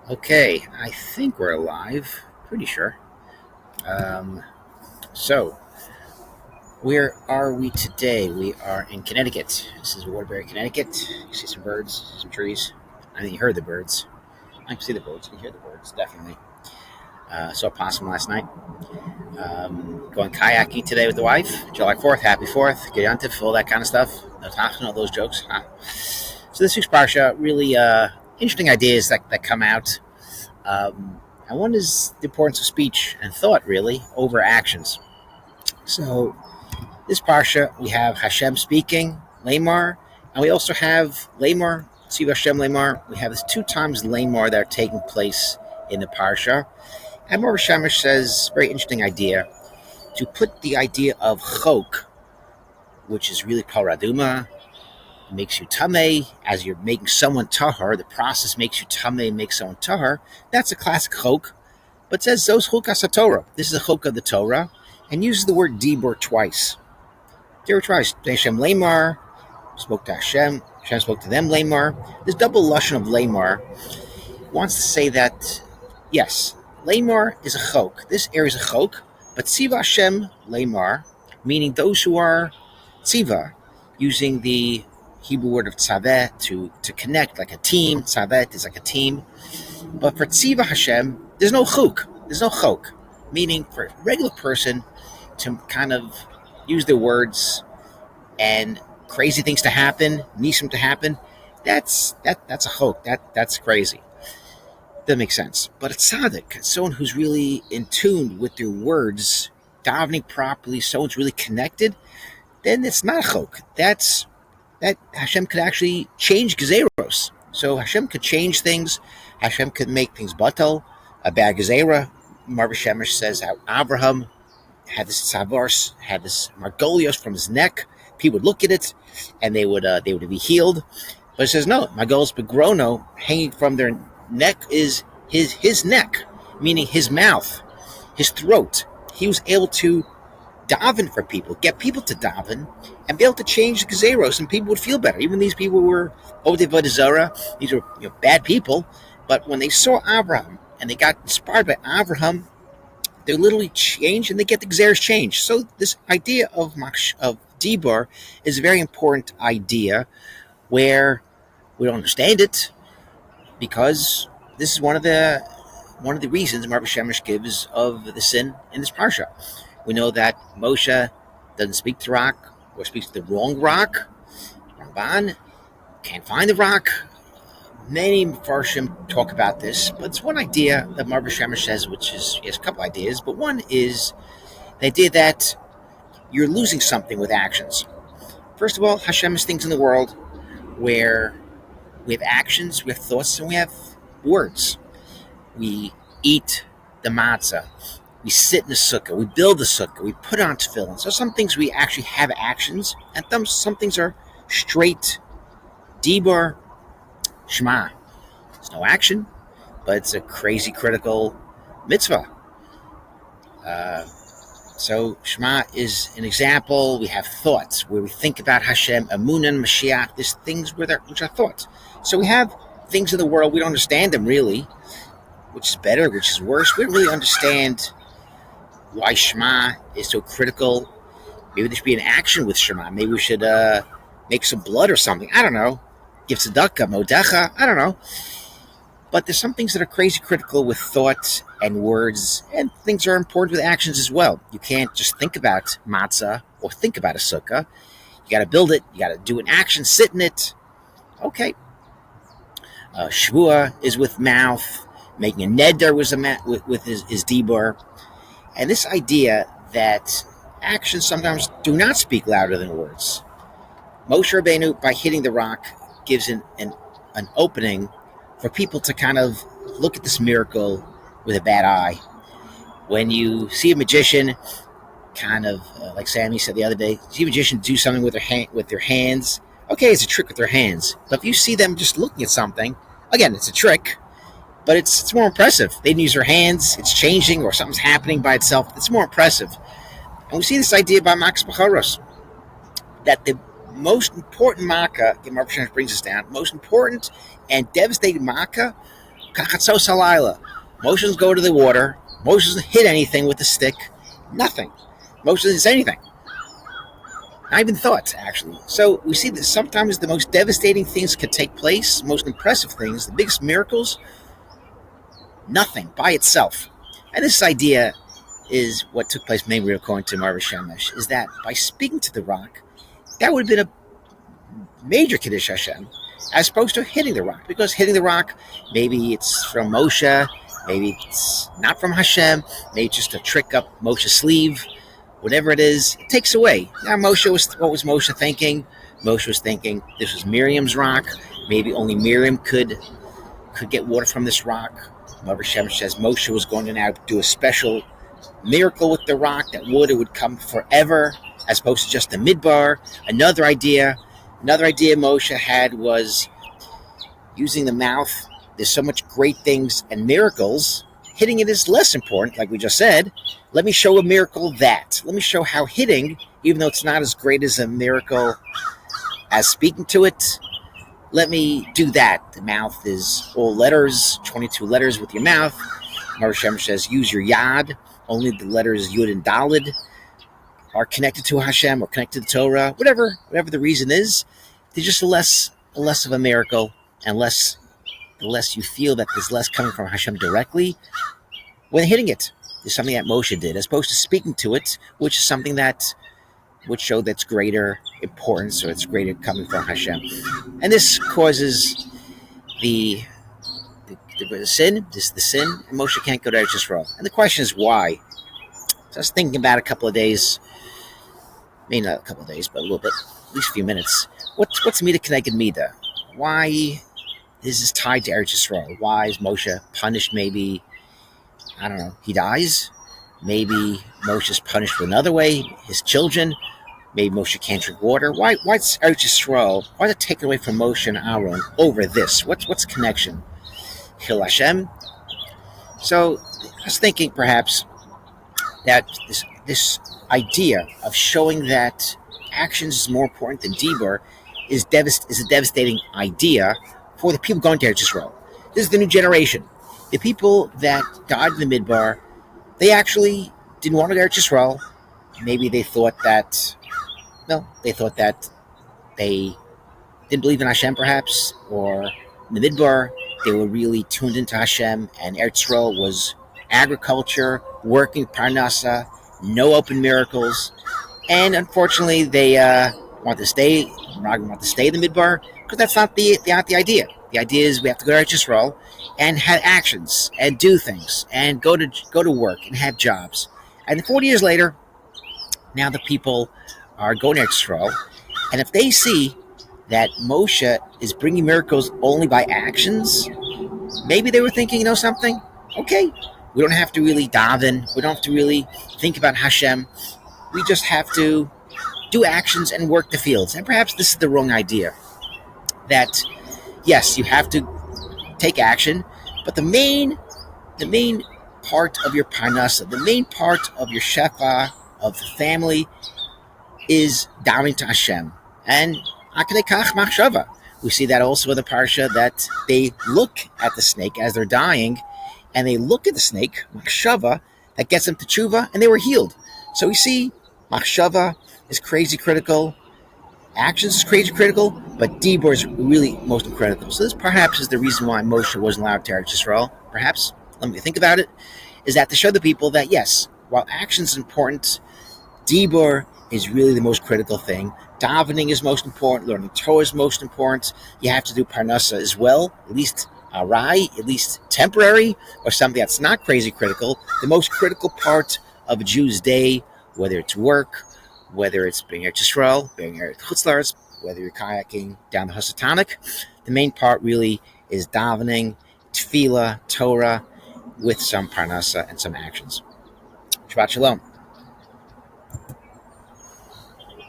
Okay, I think we're alive. Pretty sure. Um, so, where are we today? We are in Connecticut. This is Waterbury, Connecticut. You see some birds, some trees. I think you heard the birds. I can see the birds. You can hear the birds, definitely. Saw a possum last night. Going kayaking today with the wife. July 4th, happy 4th. Geyantif, all that kind of stuff. No talking, all those jokes. Huh? So, this week's Parsha, really interesting ideas that come out. And one is the importance of speech and thought, really, over actions. So, this parsha, we have Hashem speaking, Lamar, and we also have Lamar, Tziv Hashem Lamar. We have this two times Lamar that are taking place in the parsha. And Mor Shemesh says, very interesting idea, to put the idea of chok, which is really paraduma, makes you tameh, as you're making someone tahar, the process makes you tameh, makes someone tahar. That's a classic chok, but it says those chukas Torah. This is a chok of the Torah, and uses the word dibur twice. Dibur twice. Hashem Lamar spoke to Hashem. Hashem spoke to them Lamar. This double lashon of Lamar wants to say that yes, Lamar is a chok. This area is a chok, but Tziva Hashem Lamar, meaning those who are tziva, using the Hebrew word of tzaveh to connect, like a team. Tzavet is like a team. But for Tziva Hashem, there's no chuk. There's no chok. Meaning for a regular person to kind of use their words and crazy things to happen, nisim to happen, that's a chok. That's crazy. That makes sense. But a tzaddik, someone who's really in tune with their words, davening properly, someone's really connected, then it's not a chok. That Hashem could actually change gezeros. So Hashem could change things. Hashem could make things batal. A bad gezerah. Marva Shemesh says how Abraham had this tzavars, had this margolios from his neck. People would look at it, and they would be healed. But it says no. Margolios begrono, hanging from their neck, is his neck, meaning his mouth, his throat. He was able to daven for people, get people to daven, and be able to change the gezeros, and people would feel better. Even these people were Ovdei Avodah Zarah, these were bad people, but when they saw Abraham and they got inspired by Abraham, they literally changed and they get the gezeros changed. So this idea of Dibur is a very important idea where we don't understand it because this is one of the reasons Marva Shemesh gives of the sin in this parsha. We know that Moshe doesn't speak to rock or speaks to the wrong rock. Ramban can't find the rock. Many Mepharshim talk about this, but it's one idea that Marva Shemesh says, which is, he has a couple ideas, but one is the idea that you're losing something with actions. First of all, Hashem has things in the world where we have actions, we have thoughts, and we have words. We eat the matzah. We sit in the sukkah, we build the sukkah, we put on tefillin. So some things we actually have actions, and some things are straight dibur, shema. There's no action, but it's a crazy critical mitzvah. So shema is an example. We have thoughts where we think about Hashem, Amunah and Mashiach. There's things which are thoughts. So we have things in the world, we don't understand them really, which is better, which is worse. We don't really understand why Shema is so critical. Maybe there should be an action with Shema. Maybe we should make some blood or something. I don't know. Give tzedakah, modecha. I don't know. But there's some things that are crazy critical with thought and words, and things are important with actions as well. You can't just think about matzah or think about a sukkah. You got to build it. You got to do an action, sit in it. Okay. Shvuah is with mouth. Making a neder was with his dibur. And this idea that actions sometimes do not speak louder than words. Moshe Rabbeinu, by hitting the rock, gives an opening for people to kind of look at this miracle with a bad eye. When you see a magician, kind of like Sammy said the other day, see a magician do something with their hands. Okay, it's a trick with their hands. But if you see them just looking at something, again, it's a trick. But it's more impressive. They didn't use their hands. It's changing or something's happening by itself. It's more impressive. And we see this idea by Makas Bacharos, that the most important makkah, the Marv brings us down, most important and devastating makkah Kachatzos halayla. Moshe doesn't go to the water. Moshe doesn't hit anything with the stick. Nothing. Moshe doesn't say anything. Not even thoughts, actually. So we see that sometimes the most devastating things can take place, most impressive things, the biggest miracles, nothing by itself. And this idea is what took place maybe according to Marva Shemesh, is that by speaking to the rock, that would have been a major Kiddush Hashem, as opposed to hitting the rock. Because hitting the rock, maybe it's from Moshe, maybe it's not from Hashem, maybe it's just a trick up Moshe's sleeve, whatever it is, it takes away. Now, what was Moshe thinking? Moshe was thinking this was Miriam's rock. Maybe only Miriam could get water from this rock. Marva Shemesh says Moshe was going to now do a special miracle with the rock, that water would come forever, as opposed to just the midbar. Another idea Moshe had was using the mouth. There's so much great things and miracles. Hitting it is less important, like we just said. Let me show a miracle that. Let me show how hitting, even though it's not as great as a miracle as speaking to it, let me do that. The mouth is all letters, 22 letters with your mouth. Marva Shemesh says use your yad. Only the letters Yud and Dalid are connected to Hashem or connected to Torah. Whatever the reason is, there's just less of a miracle, and the less you feel that there's less coming from Hashem directly when hitting it. There's something that Moshe did, as opposed to speaking to it, which is something that would show that's greater importance, or it's greater coming from Hashem. And this causes the sin. This is the sin, and Moshe can't go to Eretz Yisrael. And the question is why. So I was thinking about it a couple of days, maybe not a couple of days, but a little bit, at least a few minutes. What's Mida Keneged Mida? Why is this tied to Eretz Yisrael? Why is Moshe punished? Maybe, I don't know, he dies? Maybe Moshe's punished for another way, his children. Maybe Moshe can't drink water. Why's Eretz Yisrael? Why is it taken away from Moshe and Aaron over this? What's the connection? Chil Hashem. So I was thinking perhaps that this idea of showing that actions is more important than dibur is a devastating idea for the people going to Eretz Yisrael. This is the new generation. The people that died in the Midbar, they actually didn't want to go to Eretz Yisrael. Maybe they thought that they didn't believe in Hashem, perhaps, or in the Midbar they were really tuned into Hashem, and Eretz Yisrael was agriculture, working parnasa, no open miracles, and unfortunately they want to stay in the Midbar, because that's not the idea. The idea is we have to go to Eretz Yisrael and have actions and do things and go to work and have jobs. And 40 years later, now the people are going to Eretz Yisrael, and if they see that Moshe is bringing miracles only by actions, maybe they were thinking, something? Okay, we don't have to really daven. We don't have to really think about Hashem. We just have to do actions and work the fields. And perhaps this is the wrong idea. That, yes, you have to take action, but the main part of your parnasa, the main part of your shefa, of the family, is davening to Hashem. And akadei kach machshava. We see that also in the parsha, that they look at the snake as they're dying, and they look at the snake, machshava, that gets them to tshuva, and they were healed. So we see machshava is crazy critical, actions is crazy critical, but dibur is really most critical. So this perhaps is the reason why Moshe wasn't allowed to Eretz Yisrael. Perhaps, let me think about it, is that to show the people that yes, while action is important, dibur is really the most critical thing. Davening is most important. Learning Torah is most important. You have to do parnasa as well, at least arai, at least temporary, or something that's not crazy critical. The most critical part of a Jew's day, whether it's work, whether it's being Eretz Yisrael, being Eretz Chutz La'aretz, whether you're kayaking down the Hasatanik, the main part really is davening, tefillah, Torah, with some parnasa and some actions. Shabbat Shalom.